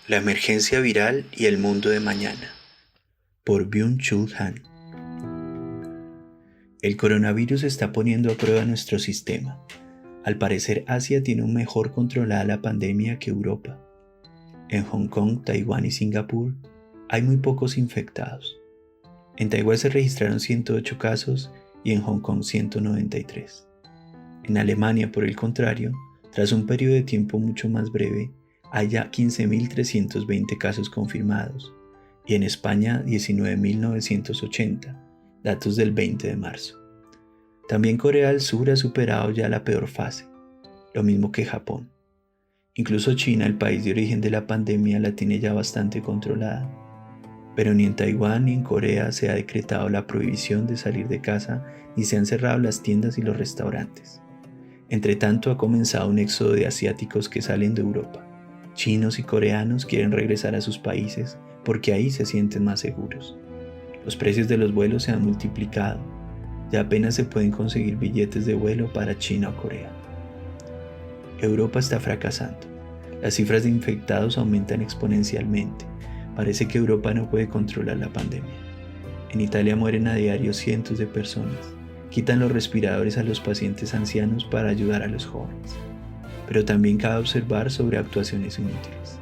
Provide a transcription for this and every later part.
La emergencia viral y el mundo de mañana, por Byung-Chul Han. El coronavirus está poniendo a prueba nuestro sistema. Al parecer, Asia tiene un mejor controlada la pandemia que Europa. En Hong Kong, Taiwán y Singapur hay muy pocos infectados. En Taiwán se registraron 108 casos y en Hong Kong 193. En Alemania, por el contrario, tras un periodo de tiempo mucho más breve, hay ya 15.320 casos confirmados y en España 19.980, datos del 20 de marzo. También Corea del Sur ha superado ya la peor fase, lo mismo que Japón. Incluso China, el país de origen de la pandemia, la tiene ya bastante controlada. Pero ni en Taiwán ni en Corea se ha decretado la prohibición de salir de casa ni se han cerrado las tiendas y los restaurantes. Entre tanto, ha comenzado un éxodo de asiáticos que salen de Europa. Chinos y coreanos quieren regresar a sus países porque ahí se sienten más seguros. Los precios de los vuelos se han multiplicado. Ya apenas se pueden conseguir billetes de vuelo para China o Corea. Europa está fracasando. Las cifras de infectados aumentan exponencialmente. Parece que Europa no puede controlar la pandemia. En Italia mueren a diario cientos de personas. Quitan los respiradores a los pacientes ancianos para ayudar a los jóvenes. Pero también cabe observar sobreactuaciones inútiles.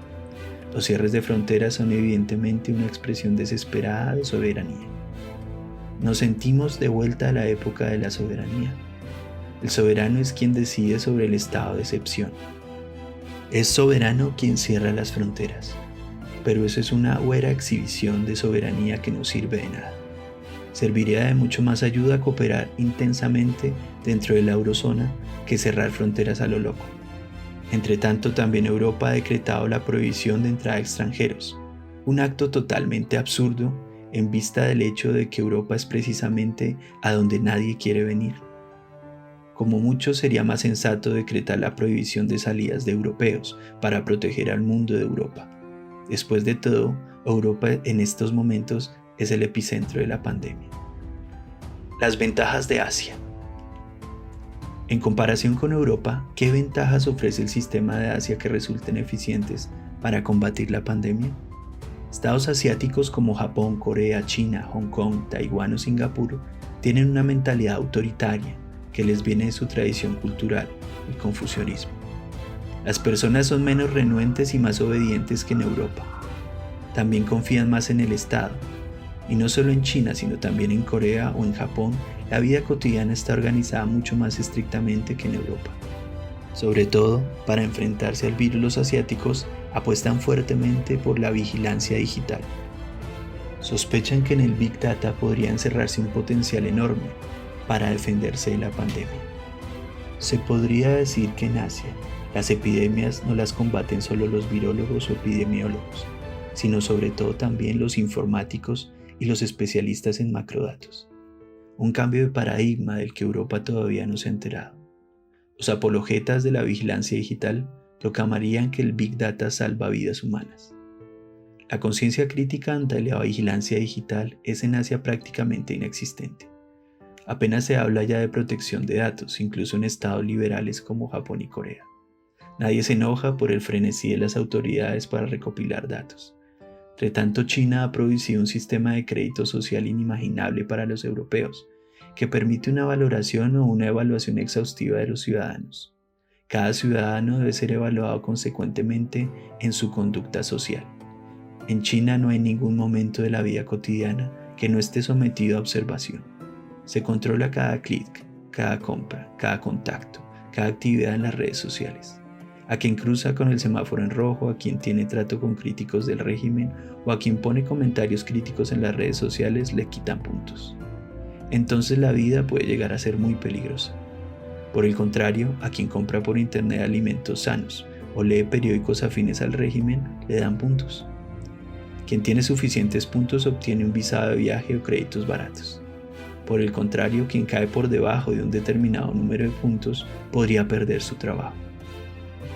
Los cierres de fronteras son evidentemente una expresión desesperada de soberanía. Nos sentimos de vuelta a la época de la soberanía. El soberano es quien decide sobre el estado de excepción. Es soberano quien cierra las fronteras. Pero eso es una huera exhibición de soberanía que no sirve de nada. Serviría de mucho más ayuda a cooperar intensamente dentro de la eurozona que cerrar fronteras a lo loco. Entre tanto, también Europa ha decretado la prohibición de entrada de extranjeros, un acto totalmente absurdo en vista del hecho de que Europa es precisamente a donde nadie quiere venir. Como mucho sería más sensato decretar la prohibición de salidas de europeos para proteger al mundo de Europa. Después de todo, Europa en estos momentos es el epicentro de la pandemia. Las ventajas de Asia. En comparación con Europa, ¿qué ventajas ofrece el sistema de Asia que resulten eficientes para combatir la pandemia? Estados asiáticos como Japón, Corea, China, Hong Kong, Taiwán o Singapur tienen una mentalidad autoritaria que les viene de su tradición cultural, el confucianismo. Las personas son menos renuentes y más obedientes que en Europa. También confían más en el Estado. Y no solo en China, sino también en Corea o en Japón, la vida cotidiana está organizada mucho más estrictamente que en Europa. Sobre todo, para enfrentarse al virus, los asiáticos apuestan fuertemente por la vigilancia digital. Sospechan que en el Big Data podría encerrarse un potencial enorme para defenderse de la pandemia. Se podría decir que en Asia, las epidemias no las combaten solo los virólogos o epidemiólogos, sino sobre todo también los informáticos y los especialistas en macrodatos. Un cambio de paradigma del que Europa todavía no se ha enterado. Los apologetas de la vigilancia digital proclamarían que el Big Data salva vidas humanas. La conciencia crítica ante la vigilancia digital es en Asia prácticamente inexistente. Apenas se habla ya de protección de datos, incluso en estados liberales como Japón y Corea. Nadie se enoja por el frenesí de las autoridades para recopilar datos. Entre tanto, China ha producido un sistema de crédito social inimaginable para los europeos, que permite una valoración o una evaluación exhaustiva de los ciudadanos. Cada ciudadano debe ser evaluado consecuentemente en su conducta social. En China no hay ningún momento de la vida cotidiana que no esté sometido a observación. Se controla cada clic, cada compra, cada contacto, cada actividad en las redes sociales. A quien cruza con el semáforo en rojo, a quien tiene trato con críticos del régimen o a quien pone comentarios críticos en las redes sociales le quitan puntos. Entonces la vida puede llegar a ser muy peligrosa. Por el contrario, a quien compra por internet alimentos sanos o lee periódicos afines al régimen le dan puntos. Quien tiene suficientes puntos obtiene un visado de viaje o créditos baratos. Por el contrario, quien cae por debajo de un determinado número de puntos podría perder su trabajo.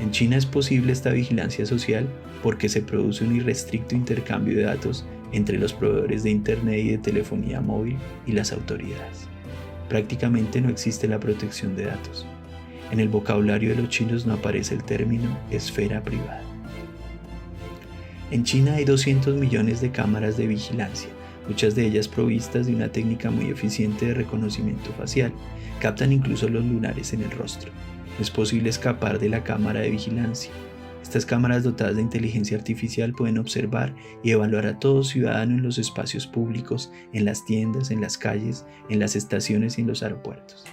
En China es posible esta vigilancia social porque se produce un irrestricto intercambio de datos entre los proveedores de Internet y de telefonía móvil y las autoridades. Prácticamente no existe la protección de datos. En el vocabulario de los chinos no aparece el término esfera privada. En China hay 200 millones de cámaras de vigilancia, muchas de ellas provistas de una técnica muy eficiente de reconocimiento facial. Captan incluso los lunares en el rostro. No es posible escapar de la cámara de vigilancia. Estas cámaras dotadas de inteligencia artificial pueden observar y evaluar a todo ciudadano en los espacios públicos, en las tiendas, en las calles, en las estaciones y en los aeropuertos.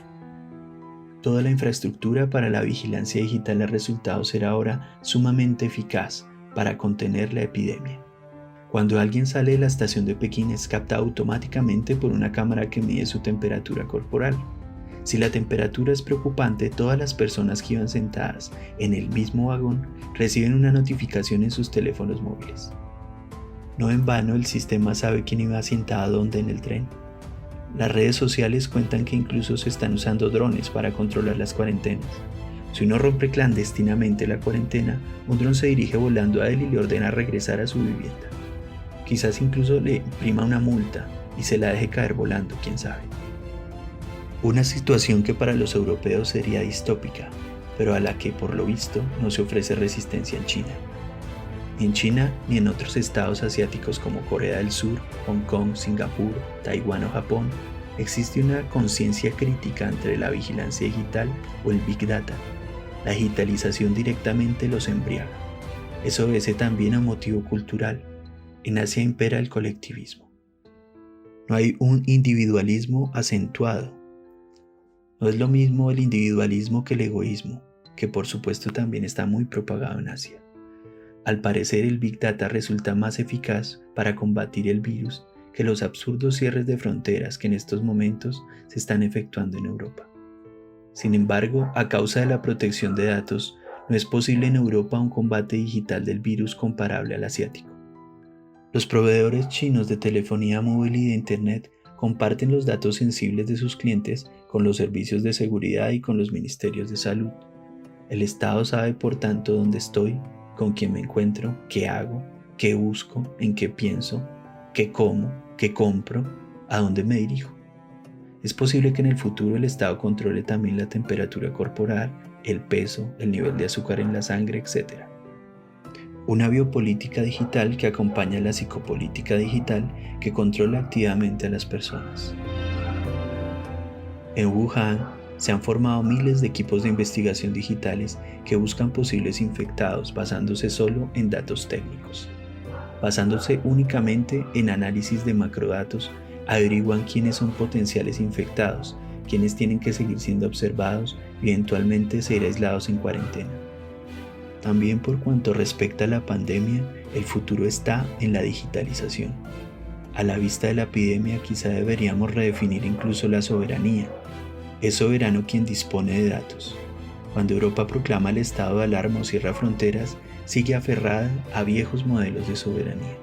Toda la infraestructura para la vigilancia digital ha resultado ser ahora sumamente eficaz para contener la epidemia. Cuando alguien sale de la estación de Pekín es captado automáticamente por una cámara que mide su temperatura corporal. Si la temperatura es preocupante, todas las personas que iban sentadas en el mismo vagón reciben una notificación en sus teléfonos móviles. No en vano el sistema sabe quién iba sentado dónde en el tren. Las redes sociales cuentan que incluso se están usando drones para controlar las cuarentenas. Si uno rompe clandestinamente la cuarentena, un dron se dirige volando a él y le ordena regresar a su vivienda. Quizás incluso le imprima una multa y se la deje caer volando, quién sabe. Una situación que para los europeos sería distópica, pero a la que por lo visto no se ofrece resistencia en China. Ni en China ni en otros estados asiáticos como Corea del Sur, Hong Kong, Singapur, Taiwán o Japón, existe una conciencia crítica entre la vigilancia digital o el Big Data. La digitalización directamente los embriaga. Eso obedece también a un motivo cultural. En Asia impera el colectivismo. No hay un individualismo acentuado. No es lo mismo el individualismo que el egoísmo, que por supuesto también está muy propagado en Asia. Al parecer el Big Data resulta más eficaz para combatir el virus que los absurdos cierres de fronteras que en estos momentos se están efectuando en Europa. Sin embargo, a causa de la protección de datos, no es posible en Europa un combate digital del virus comparable al asiático. Los proveedores chinos de telefonía móvil y de Internet comparten los datos sensibles de sus clientes con los servicios de seguridad y con los ministerios de salud. El Estado sabe, por tanto, dónde estoy, con quién me encuentro, qué hago, qué busco, en qué pienso, qué como, qué compro, a dónde me dirijo. Es posible que en el futuro el Estado controle también la temperatura corporal, el peso, el nivel de azúcar en la sangre, etc. Una biopolítica digital que acompaña a la psicopolítica digital que controla activamente a las personas. En Wuhan se han formado miles de equipos de investigación digitales que buscan posibles infectados basándose solo en datos técnicos. Basándose únicamente en análisis de macrodatos, averiguan quiénes son potenciales infectados, quiénes tienen que seguir siendo observados y eventualmente ser aislados en cuarentena. También por cuanto respecta a la pandemia, el futuro está en la digitalización. A la vista de la epidemia quizá deberíamos redefinir incluso la soberanía. Es soberano quien dispone de datos. Cuando Europa proclama el estado de alarma o cierra fronteras, sigue aferrada a viejos modelos de soberanía.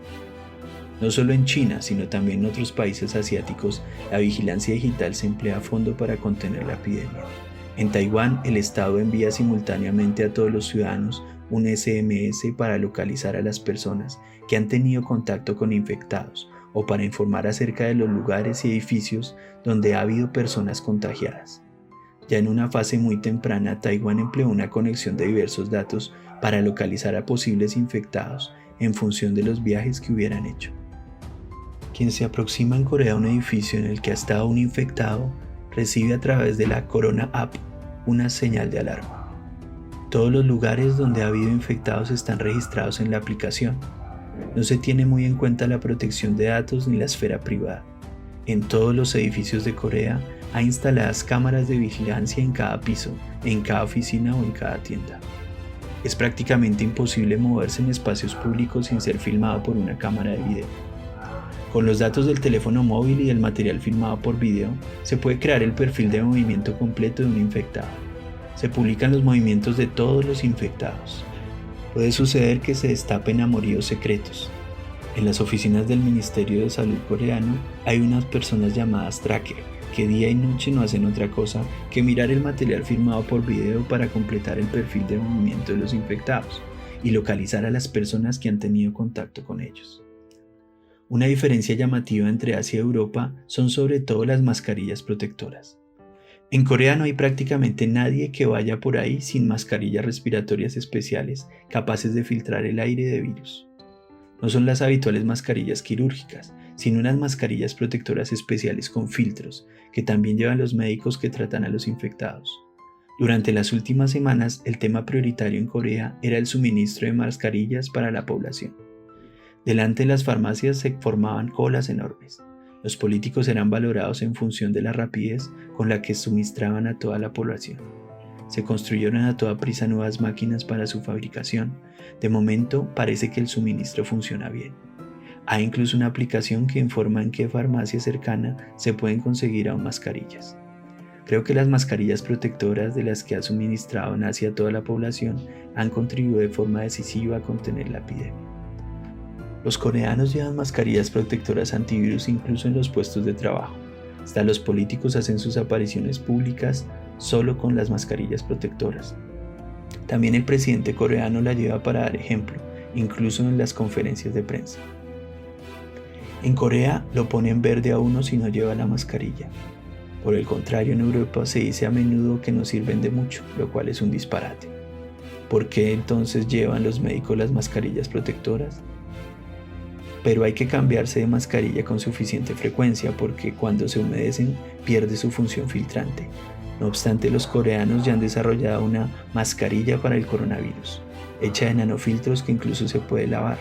No solo en China, sino también en otros países asiáticos, la vigilancia digital se emplea a fondo para contener la epidemia. En Taiwán, el Estado envía simultáneamente a todos los ciudadanos un SMS para localizar a las personas que han tenido contacto con infectados o para informar acerca de los lugares y edificios donde ha habido personas contagiadas. Ya en una fase muy temprana, Taiwán empleó una conexión de diversos datos para localizar a posibles infectados en función de los viajes que hubieran hecho. Quien se aproxima en Corea a un edificio en el que ha estado un infectado, recibe a través de la Corona App una señal de alarma. Todos los lugares donde ha habido infectados están registrados en la aplicación. No se tiene muy en cuenta la protección de datos ni la esfera privada. En todos los edificios de Corea hay instaladas cámaras de vigilancia en cada piso, en cada oficina o en cada tienda. Es prácticamente imposible moverse en espacios públicos sin ser filmado por una cámara de video. Con los datos del teléfono móvil y del material filmado por video, se puede crear el perfil de movimiento completo de un infectado. Se publican los movimientos de todos los infectados. Puede suceder que se destapen amoríos secretos. En las oficinas del Ministerio de Salud coreano hay unas personas llamadas tracker que día y noche no hacen otra cosa que mirar el material filmado por video para completar el perfil de movimiento de los infectados y localizar a las personas que han tenido contacto con ellos. Una diferencia llamativa entre Asia y Europa son sobre todo las mascarillas protectoras. En Corea no hay prácticamente nadie que vaya por ahí sin mascarillas respiratorias especiales capaces de filtrar el aire de virus. No son las habituales mascarillas quirúrgicas, sino unas mascarillas protectoras especiales con filtros, que también llevan los médicos que tratan a los infectados. Durante las últimas semanas, el tema prioritario en Corea era el suministro de mascarillas para la población. Delante de las farmacias se formaban colas enormes. Los políticos eran valorados en función de la rapidez con la que suministraban a toda la población. Se construyeron a toda prisa nuevas máquinas para su fabricación. De momento parece que el suministro funciona bien. Hay incluso una aplicación que informa en qué farmacia cercana se pueden conseguir aún mascarillas. Creo que las mascarillas protectoras de las que ha suministrado Asia a toda la población han contribuido de forma decisiva a contener la epidemia. Los coreanos llevan mascarillas protectoras antivirus incluso en los puestos de trabajo. Hasta los políticos hacen sus apariciones públicas solo con las mascarillas protectoras. También el presidente coreano la lleva para dar ejemplo, incluso en las conferencias de prensa. En Corea lo ponen verde a uno si no lleva la mascarilla. Por el contrario, en Europa se dice a menudo que no sirven de mucho, lo cual es un disparate. ¿Por qué entonces llevan los médicos las mascarillas protectoras? Pero hay que cambiarse de mascarilla con suficiente frecuencia porque cuando se humedecen pierde su función filtrante. No obstante, los coreanos ya han desarrollado una mascarilla para el coronavirus, hecha de nanofiltros que incluso se puede lavar.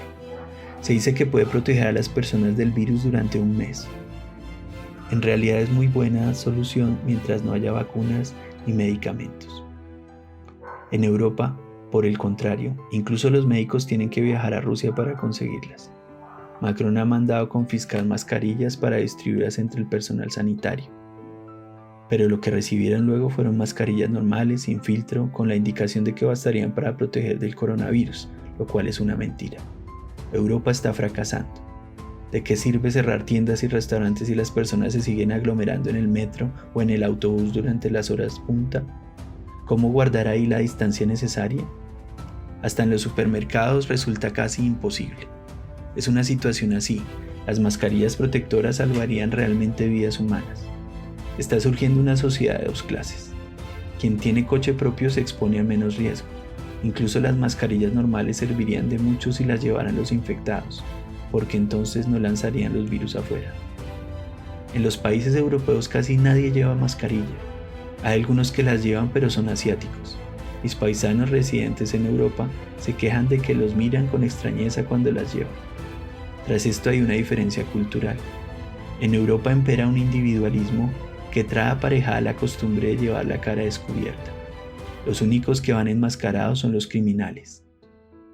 Se dice que puede proteger a las personas del virus durante un mes. En realidad es muy buena solución mientras no haya vacunas ni medicamentos. En Europa, por el contrario, incluso los médicos tienen que viajar a Rusia para conseguirlas. Macron ha mandado confiscar mascarillas para distribuirlas entre el personal sanitario. Pero lo que recibieron luego fueron mascarillas normales, sin filtro, con la indicación de que bastarían para proteger del coronavirus, lo cual es una mentira. Europa está fracasando. ¿De qué sirve cerrar tiendas y restaurantes si las personas se siguen aglomerando en el metro o en el autobús durante las horas punta? ¿Cómo guardar ahí la distancia necesaria? Hasta en los supermercados resulta casi imposible. Es una situación así. Las mascarillas protectoras salvarían realmente vidas humanas. Está surgiendo una sociedad de dos clases. Quien tiene coche propio se expone a menos riesgo. Incluso las mascarillas normales servirían de mucho si las llevaran los infectados, porque entonces no lanzarían los virus afuera. En los países europeos casi nadie lleva mascarilla. Hay algunos que las llevan pero son asiáticos. Mis paisanos residentes en Europa se quejan de que los miran con extrañeza cuando las llevan. Tras esto hay una diferencia cultural. En Europa impera un individualismo que trae aparejada la costumbre de llevar la cara descubierta. Los únicos que van enmascarados son los criminales.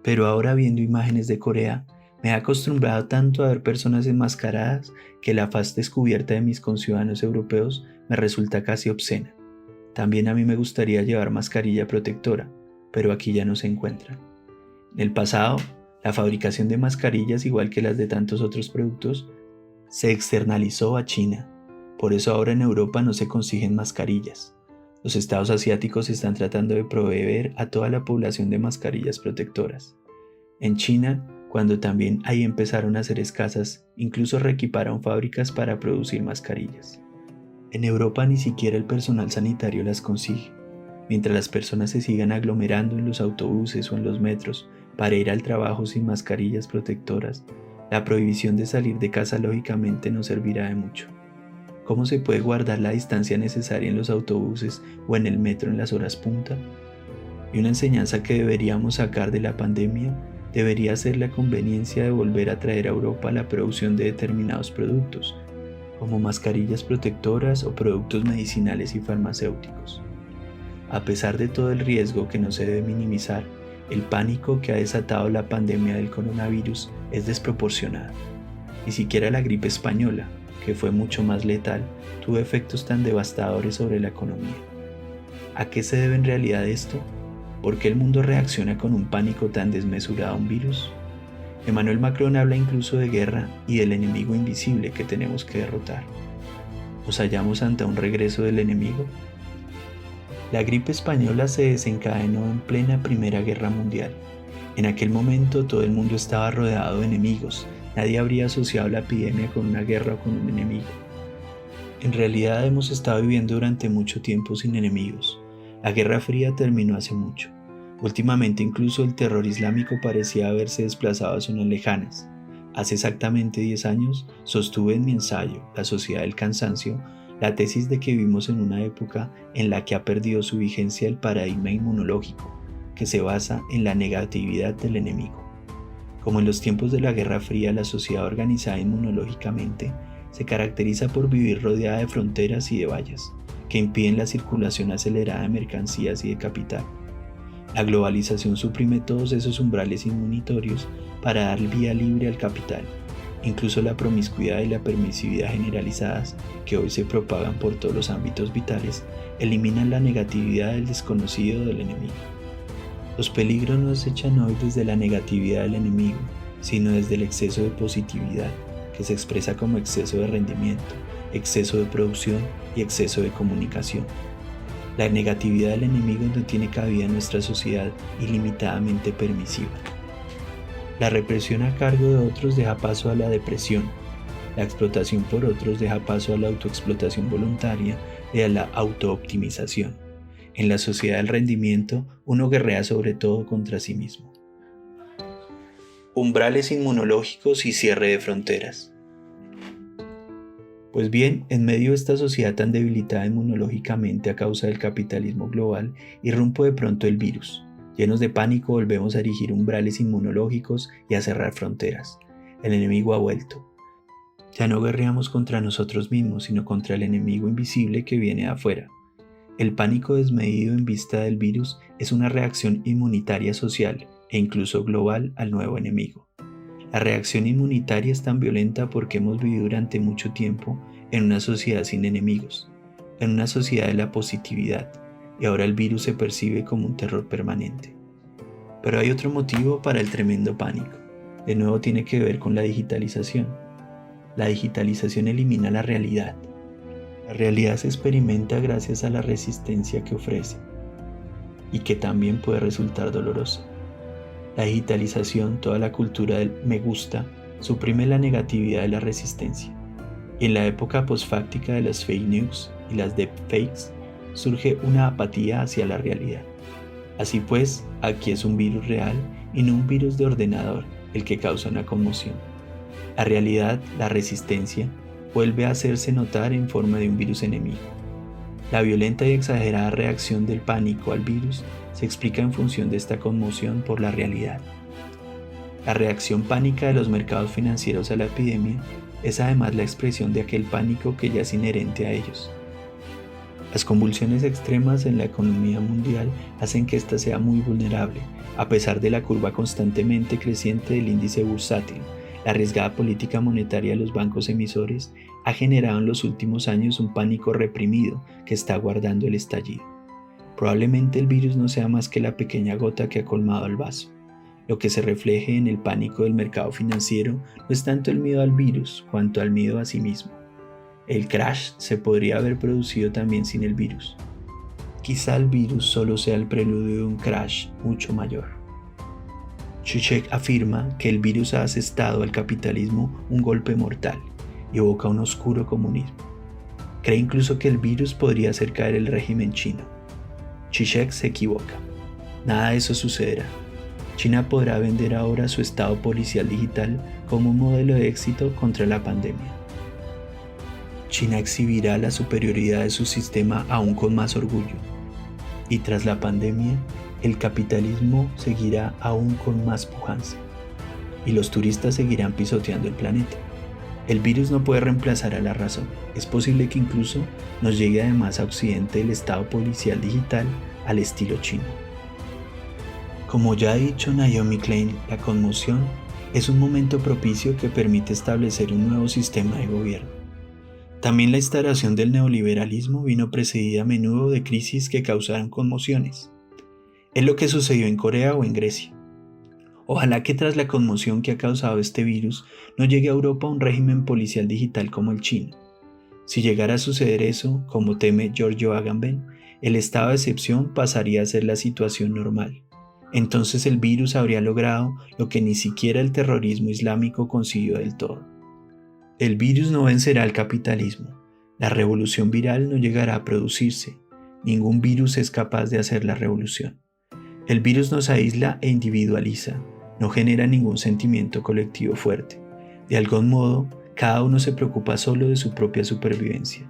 Pero ahora viendo imágenes de Corea, me he acostumbrado tanto a ver personas enmascaradas que la faz descubierta de mis conciudadanos europeos me resulta casi obscena. También a mí me gustaría llevar mascarilla protectora, pero aquí ya no se encuentran. En el pasado, la fabricación de mascarillas, igual que las de tantos otros productos, se externalizó a China. Por eso ahora en Europa no se consiguen mascarillas. Los estados asiáticos están tratando de proveer a toda la población de mascarillas protectoras. En China, cuando también ahí empezaron a ser escasas, incluso reequiparon fábricas para producir mascarillas. En Europa ni siquiera el personal sanitario las consigue. Mientras las personas se sigan aglomerando en los autobuses o en los metros para ir al trabajo sin mascarillas protectoras, la prohibición de salir de casa lógicamente no servirá de mucho. ¿Cómo se puede guardar la distancia necesaria en los autobuses o en el metro en las horas punta? Y una enseñanza que deberíamos sacar de la pandemia debería ser la conveniencia de volver a traer a Europa la producción de determinados productos, como mascarillas protectoras o productos medicinales y farmacéuticos. A pesar de todo el riesgo que no se debe minimizar, el pánico que ha desatado la pandemia del coronavirus es desproporcionado. Ni siquiera la gripe española, que fue mucho más letal, tuvo efectos tan devastadores sobre la economía. ¿A qué se debe en realidad esto? ¿Por qué el mundo reacciona con un pánico tan desmesurado a un virus? Emmanuel Macron habla incluso de guerra y del enemigo invisible que tenemos que derrotar. ¿Nos hallamos ante un regreso del enemigo? La gripe española se desencadenó en plena Primera Guerra Mundial. En aquel momento todo el mundo estaba rodeado de enemigos. Nadie habría asociado la epidemia con una guerra o con un enemigo. En realidad hemos estado viviendo durante mucho tiempo sin enemigos. La Guerra Fría terminó hace mucho. Últimamente incluso el terror islámico parecía haberse desplazado a zonas lejanas. Hace exactamente 10 años sostuve en mi ensayo La sociedad del cansancio la tesis de que vivimos en una época en la que ha perdido su vigencia el paradigma inmunológico, que se basa en la negatividad del enemigo. Como en los tiempos de la Guerra Fría, la sociedad organizada inmunológicamente se caracteriza por vivir rodeada de fronteras y de vallas, que impiden la circulación acelerada de mercancías y de capital. La globalización suprime todos esos umbrales inmunitorios para dar vía libre al capital. Incluso la promiscuidad y la permisividad generalizadas, que hoy se propagan por todos los ámbitos vitales, eliminan la negatividad del desconocido del enemigo. Los peligros no se echan hoy desde la negatividad del enemigo, sino desde el exceso de positividad, que se expresa como exceso de rendimiento, exceso de producción y exceso de comunicación. La negatividad del enemigo no tiene cabida en nuestra sociedad ilimitadamente permisiva. La represión a cargo de otros deja paso a la depresión. La explotación por otros deja paso a la autoexplotación voluntaria y a la autooptimización. En la sociedad del rendimiento, uno guerrea sobre todo contra sí mismo. Umbrales inmunológicos y cierre de fronteras. Pues bien, en medio de esta sociedad tan debilitada inmunológicamente a causa del capitalismo global, irrumpe de pronto el virus. Llenos de pánico volvemos a erigir umbrales inmunológicos y a cerrar fronteras. El enemigo ha vuelto. Ya no guerreamos contra nosotros mismos, sino contra el enemigo invisible que viene de afuera. El pánico desmedido en vista del virus es una reacción inmunitaria social e incluso global al nuevo enemigo. La reacción inmunitaria es tan violenta porque hemos vivido durante mucho tiempo en una sociedad sin enemigos, en una sociedad de la positividad, y ahora el virus se percibe como un terror permanente. Pero hay otro motivo para el tremendo pánico. De nuevo tiene que ver con la digitalización. La digitalización elimina la realidad. La realidad se experimenta gracias a la resistencia que ofrece y que también puede resultar dolorosa. La digitalización, toda la cultura del me gusta, suprime la negatividad de la resistencia. Y en la época postfáctica de las fake news y las deepfakes, surge una apatía hacia la realidad. Así pues, aquí es un virus real y no un virus de ordenador el que causa una conmoción. La realidad, la resistencia, vuelve a hacerse notar en forma de un virus enemigo. La violenta y exagerada reacción del pánico al virus se explica en función de esta conmoción por la realidad. La reacción pánica de los mercados financieros a la epidemia es además la expresión de aquel pánico que ya es inherente a ellos. Las convulsiones extremas en la economía mundial hacen que ésta sea muy vulnerable, a pesar de la curva constantemente creciente del índice bursátil. La arriesgada política monetaria de los bancos emisores ha generado en los últimos años un pánico reprimido que está aguardando el estallido. Probablemente el virus no sea más que la pequeña gota que ha colmado el vaso. Lo que se refleje en el pánico del mercado financiero no es tanto el miedo al virus, cuanto al miedo a sí mismo. El crash se podría haber producido también sin el virus. Quizá el virus solo sea el preludio de un crash mucho mayor. Zizek afirma que el virus ha asestado al capitalismo un golpe mortal y evoca un oscuro comunismo. Cree incluso que el virus podría hacer caer el régimen chino. Zizek se equivoca. Nada de eso sucederá. China podrá vender ahora su estado policial digital como un modelo de éxito contra la pandemia. China exhibirá la superioridad de su sistema aún con más orgullo. Y tras la pandemia, el capitalismo seguirá aún con más pujanza. Y los turistas seguirán pisoteando el planeta. El virus no puede reemplazar a la razón. Es posible que incluso nos llegue además a Occidente el estado policial digital al estilo chino. Como ya ha dicho Naomi Klein, la conmoción es un momento propicio que permite establecer un nuevo sistema de gobierno. También la instalación del neoliberalismo vino precedida a menudo de crisis que causaron conmociones. Es lo que sucedió en Corea o en Grecia. Ojalá que tras la conmoción que ha causado este virus no llegue a Europa un régimen policial digital como el chino. Si llegara a suceder eso, como teme Giorgio Agamben, el estado de excepción pasaría a ser la situación normal. Entonces el virus habría logrado lo que ni siquiera el terrorismo islámico consiguió del todo. El virus no vencerá al capitalismo. La revolución viral no llegará a producirse. Ningún virus es capaz de hacer la revolución. El virus nos aísla e individualiza. No genera ningún sentimiento colectivo fuerte. De algún modo, cada uno se preocupa solo de su propia supervivencia.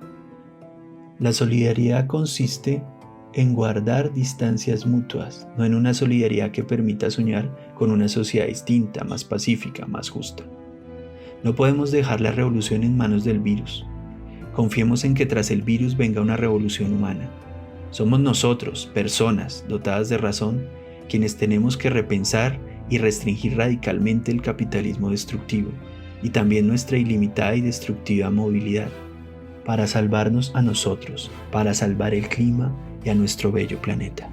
La solidaridad consiste en guardar distancias mutuas, no en una solidaridad que permita soñar con una sociedad distinta, más pacífica, más justa. No podemos dejar la revolución en manos del virus. Confiemos en que tras el virus venga una revolución humana. Somos nosotros, personas dotadas de razón, quienes tenemos que repensar y restringir radicalmente el capitalismo destructivo y también nuestra ilimitada y destructiva movilidad, para salvarnos a nosotros, para salvar el clima y a nuestro bello planeta.